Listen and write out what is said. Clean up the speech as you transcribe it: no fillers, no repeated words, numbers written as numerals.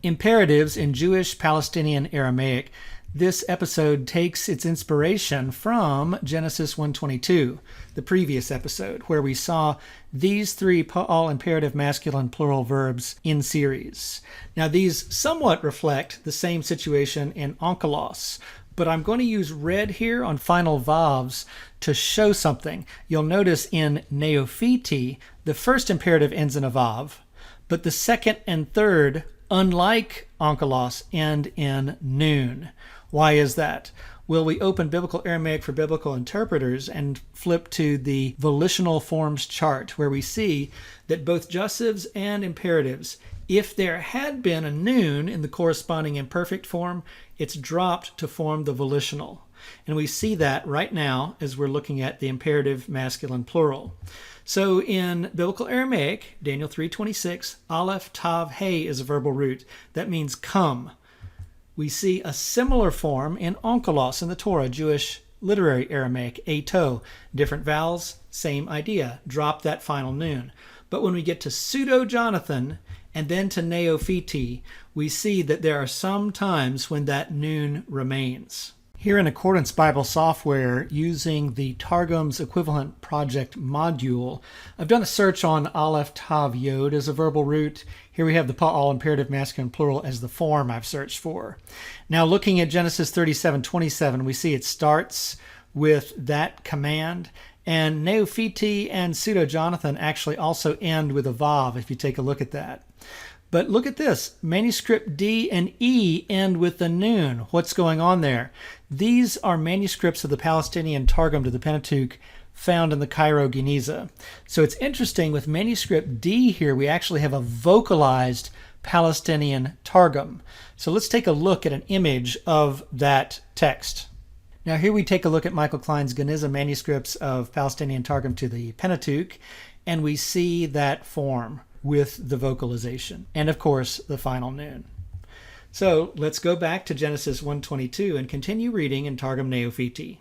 Imperatives in Jewish, Palestinian, Aramaic. This episode takes its inspiration from Genesis 1:22, the previous episode, where we saw these three all imperative masculine plural verbs in series. Now these somewhat reflect the same situation in onkelos, but I'm going to use red here on final vavs to show something. You'll notice in neophiti, the first imperative ends in a vav, but the second and third, unlike onkelos, end in noon. Why is that? Well, we open Biblical Aramaic for Biblical Interpreters and flip to the volitional forms chart, where we see that both jussives and imperatives, if there had been a noon in the corresponding imperfect form, it's dropped to form the volitional. And we see that right now as we're looking at the imperative masculine plural. So in Biblical Aramaic, Daniel 3:26, Aleph Tav Hey is a verbal root. That means come. We see a similar form in onkelos in the Torah, Jewish literary Aramaic, Eto. Different vowels, same idea. Drop that final noon. But when we get to pseudo-Jonathan and then to neophiti, we see that there are some times when that noon remains. Here in Accordance Bible Software, using the Targum's Equivalent Project module, I've done a search on Aleph Tav Yod as a verbal root. Here we have the Pa'al imperative masculine plural as the form I've searched for. Now looking at Genesis 37:27, we see it starts with that command, and neophiti and pseudo-Jonathan actually also end with a vav if you take a look at that. But look at this. Manuscript D and E end with the noon. What's going on there? These are manuscripts of the Palestinian Targum to the Pentateuch found in the Cairo Geniza. So it's interesting, with manuscript D here, we actually have a vocalized Palestinian Targum. So let's take a look at an image of that text. Now here we take a look at Michael Klein's Geniza manuscripts of Palestinian Targum to the Pentateuch, and we see that form with the vocalization, and of course the final noon. So let's go back to Genesis 1:22 and continue reading in Targum Neophiti.